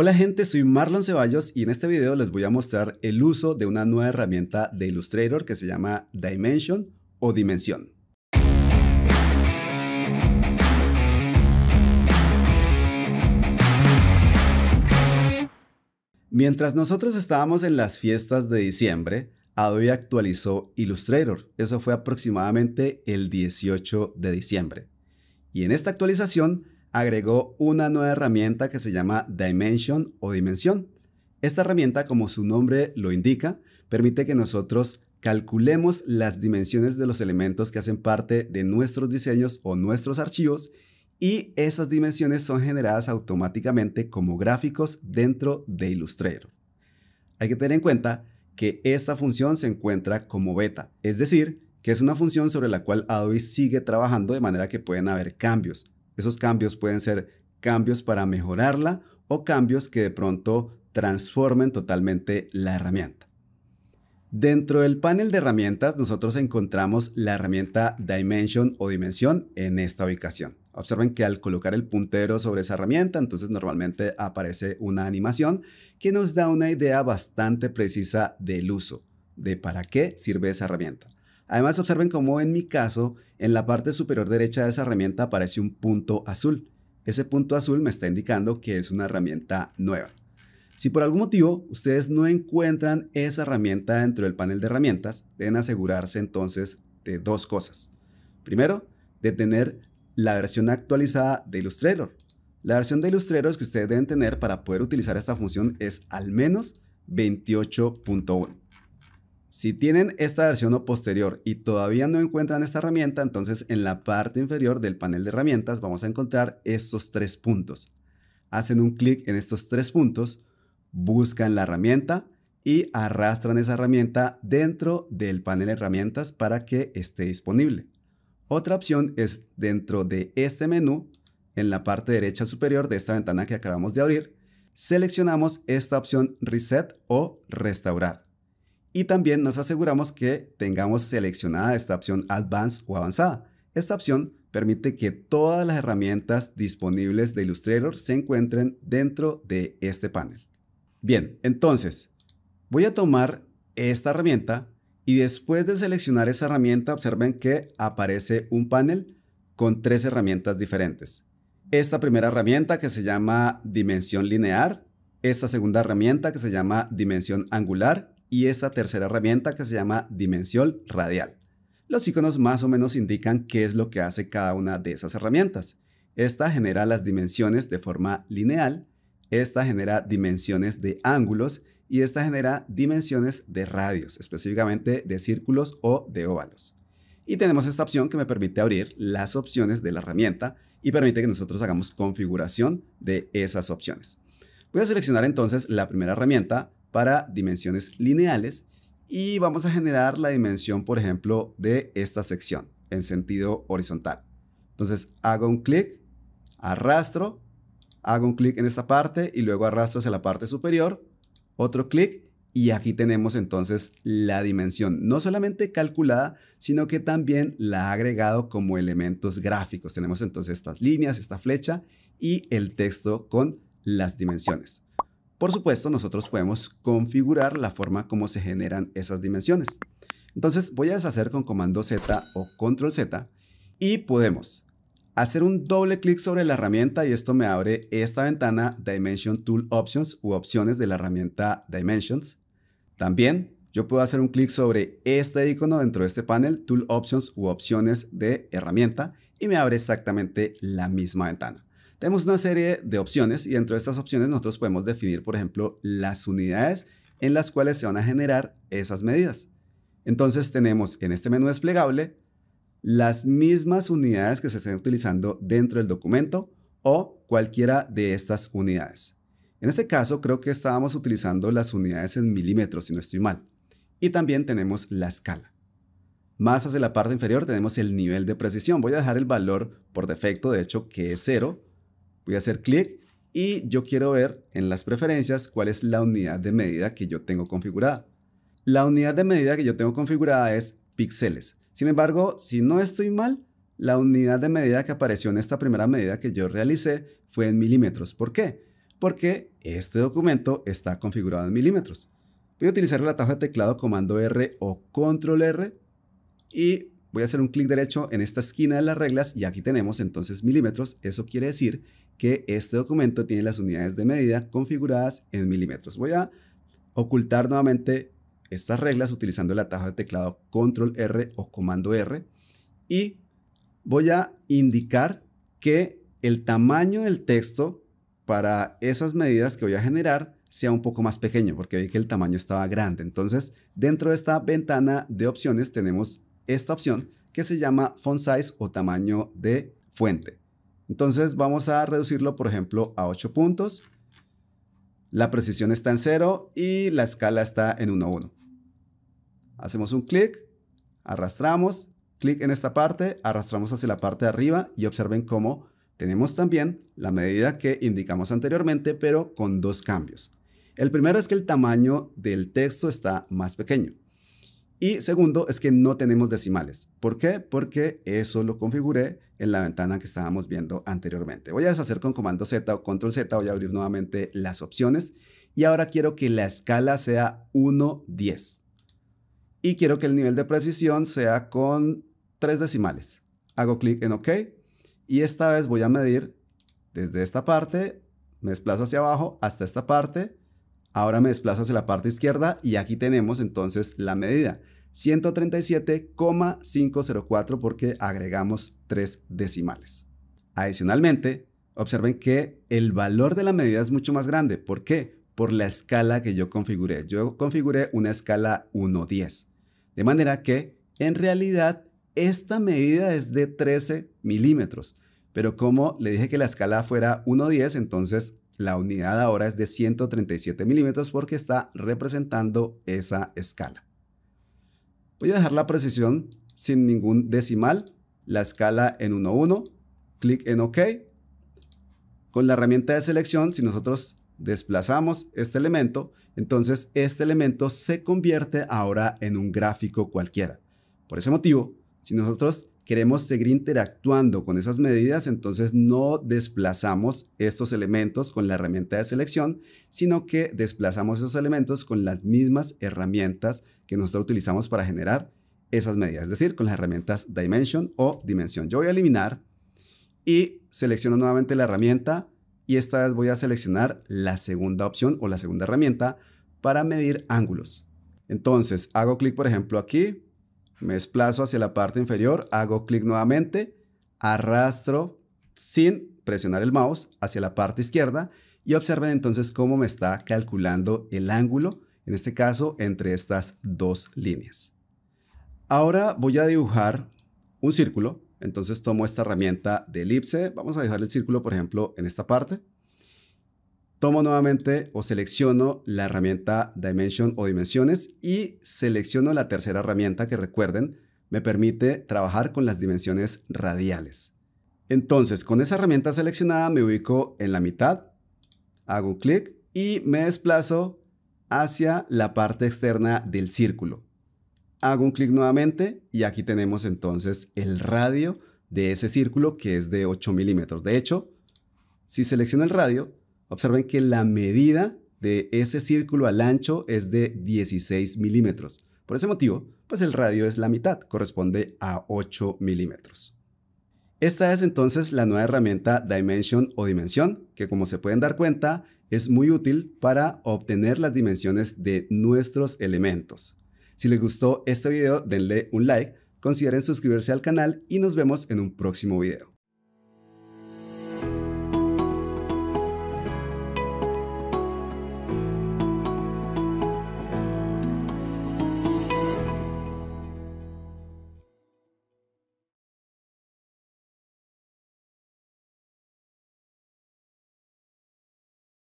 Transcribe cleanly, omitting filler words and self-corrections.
Hola gente, soy Marlon Ceballos y en este video les voy a mostrar el uso de una nueva herramienta de Illustrator que se llama Dimension o Dimensión. Mientras nosotros estábamos en las fiestas de diciembre, Adobe actualizó Illustrator. Eso fue aproximadamente el 18 de diciembre. Y en esta actualización agregó una nueva herramienta que se llama Dimension o Dimensión. Esta herramienta, como su nombre lo indica, permite que nosotros calculemos las dimensiones de los elementos que hacen parte de nuestros diseños o nuestros archivos, y esas dimensiones son generadas automáticamente como gráficos dentro de Illustrator. Hay que tener en cuenta que esta función se encuentra como beta, es decir, que es una función sobre la cual Adobe sigue trabajando, de manera que pueden haber cambios. Esos cambios pueden ser cambios para mejorarla o cambios que de pronto transformen totalmente la herramienta. Dentro del panel de herramientas nosotros encontramos la herramienta Dimension o Dimensión en esta ubicación. Observen que al colocar el puntero sobre esa herramienta, entonces normalmente aparece una animación que nos da una idea bastante precisa del uso, de para qué sirve esa herramienta. Además, observen cómo en mi caso, en la parte superior derecha de esa herramienta aparece un punto azul. Ese punto azul me está indicando que es una herramienta nueva. Si por algún motivo ustedes no encuentran esa herramienta dentro del panel de herramientas, deben asegurarse entonces de dos cosas. Primero, de tener la versión actualizada de Illustrator. La versión de Illustrator que ustedes deben tener para poder utilizar esta función es al menos 28.1. Si tienen esta versión o posterior y todavía no encuentran esta herramienta, entonces en la parte inferior del panel de herramientas vamos a encontrar estos tres puntos. Hacen un clic en estos tres puntos, buscan la herramienta y arrastran esa herramienta dentro del panel de herramientas para que esté disponible. Otra opción es dentro de este menú, en la parte derecha superior de esta ventana que acabamos de abrir, seleccionamos esta opción Reset o Restaurar. Y también nos aseguramos que tengamos seleccionada esta opción Advanced o Avanzada. Esta opción permite que todas las herramientas disponibles de Illustrator se encuentren dentro de este panel. Bien, entonces voy a tomar esta herramienta y después de seleccionar esa herramienta, observen que aparece un panel con tres herramientas diferentes. Esta primera herramienta que se llama Dimensión Lineal, esta segunda herramienta que se llama Dimensión Angular y esta tercera herramienta que se llama Dimensión Radial. Los iconos más o menos indican qué es lo que hace cada una de esas herramientas. Esta genera las dimensiones de forma lineal, esta genera dimensiones de ángulos y esta genera dimensiones de radios, específicamente de círculos o de óvalos. Y tenemos esta opción que me permite abrir las opciones de la herramienta y permite que nosotros hagamos configuración de esas opciones. Voy a seleccionar entonces la primera herramienta para dimensiones lineales y vamos a generar la dimensión, por ejemplo, de esta sección en sentido horizontal. Entonces hago un clic, arrastro, hago un clic en esta parte y luego arrastro hacia la parte superior, otro clic y aquí tenemos entonces la dimensión, no solamente calculada, sino que también la ha agregado como elementos gráficos. Tenemos entonces estas líneas, esta flecha y el texto con las dimensiones. Por supuesto, nosotros podemos configurar la forma como se generan esas dimensiones. Entonces voy a deshacer con comando Z o control Z y podemos hacer un doble clic sobre la herramienta y esto me abre esta ventana Dimension Tool Options u opciones de la herramienta Dimensions. También yo puedo hacer un clic sobre este icono dentro de este panel Tool Options u opciones de herramienta y me abre exactamente la misma ventana. Tenemos una serie de opciones y dentro de estas opciones nosotros podemos definir, por ejemplo, las unidades en las cuales se van a generar esas medidas. Entonces tenemos en este menú desplegable las mismas unidades que se estén utilizando dentro del documento o cualquiera de estas unidades. En este caso creo que estábamos utilizando las unidades en milímetros, si no estoy mal. Y también tenemos la escala. Más hacia la parte inferior tenemos el nivel de precisión. Voy a dejar el valor por defecto, de hecho, que es 0. Voy a hacer clic y yo quiero ver en las preferencias cuál es la unidad de medida que yo tengo configurada. La unidad de medida que yo tengo configurada es píxeles. Sin embargo, si no estoy mal, la unidad de medida que apareció en esta primera medida que yo realicé fue en milímetros. ¿Por qué? porque este documento está configurado en milímetros. Voy a utilizar el atajo de teclado comando R o control R y voy a hacer un clic derecho en esta esquina de las reglas y aquí tenemos entonces milímetros. Eso quiere decir que este documento tiene las unidades de medida configuradas en milímetros. Voy a ocultar nuevamente estas reglas utilizando el atajo de teclado control R o comando R y voy a indicar que el tamaño del texto para esas medidas que voy a generar sea un poco más pequeño, porque vi que el tamaño estaba grande. Entonces, dentro de esta ventana de opciones tenemos esta opción que se llama Font Size o tamaño de fuente. Entonces, vamos a reducirlo, por ejemplo, a 8 puntos. La precisión está en 0 y la escala está en 1:1. Hacemos un clic, arrastramos, clic en esta parte, arrastramos hacia la parte de arriba y observen cómo tenemos también la medida que indicamos anteriormente, pero con dos cambios. El primero es que el tamaño del texto está más pequeño. Y segundo es que no tenemos decimales. ¿Por qué? Porque eso lo configuré en la ventana que estábamos viendo anteriormente. Voy a deshacer con comando Z o control Z, voy a abrir nuevamente las opciones y ahora quiero que la escala sea 1:10. Y quiero que el nivel de precisión sea con 3 decimales. Hago clic en OK y esta vez voy a medir desde esta parte, me desplazo hacia abajo hasta esta parte. Ahora me desplazo hacia la parte izquierda y aquí tenemos entonces la medida. 137,504 porque agregamos 3 decimales. Adicionalmente, observen que el valor de la medida es mucho más grande. ¿Por qué? Por la escala que yo configuré. Yo configuré una escala 1:10. De manera que, en realidad, esta medida es de 13 milímetros. Pero como le dije que la escala fuera 1:10, entonces la unidad ahora es de 137 milímetros porque está representando esa escala. Voy a dejar la precisión sin ningún decimal, la escala en 1:1, clic en OK. Con la herramienta de selección, si nosotros desplazamos este elemento, entonces este elemento se convierte ahora en un gráfico cualquiera. Por ese motivo, si nosotros queremos seguir interactuando con esas medidas, entonces no desplazamos estos elementos con la herramienta de selección, sino que desplazamos esos elementos con las mismas herramientas que nosotros utilizamos para generar esas medidas, es decir, con las herramientas Dimension o Dimensión. Yo voy a eliminar y selecciono nuevamente la herramienta y esta vez voy a seleccionar la segunda opción o la segunda herramienta para medir ángulos. Entonces hago clic, por ejemplo, aquí. Me desplazo hacia la parte inferior, hago clic nuevamente, arrastro sin presionar el mouse hacia la parte izquierda y observen entonces cómo me está calculando el ángulo, en este caso entre estas dos líneas. Ahora voy a dibujar un círculo, entonces tomo esta herramienta de elipse, vamos a dibujar el círculo por ejemplo en esta parte. Tomo nuevamente o selecciono la herramienta Dimension o Dimensiones y selecciono la tercera herramienta que recuerden me permite trabajar con las dimensiones radiales. Entonces con esa herramienta seleccionada me ubico en la mitad, hago un clic y me desplazo hacia la parte externa del círculo. Hago un clic nuevamente y aquí tenemos entonces el radio de ese círculo que es de 8 milímetros. De hecho, si selecciono el radio, observen que la medida de ese círculo al ancho es de 16 milímetros. Por ese motivo, pues el radio es la mitad, corresponde a 8 milímetros. Esta es entonces la nueva herramienta Dimension o Dimensión, que como se pueden dar cuenta, es muy útil para obtener las dimensiones de nuestros elementos. Si les gustó este video, denle un like, consideren suscribirse al canal y nos vemos en un próximo video.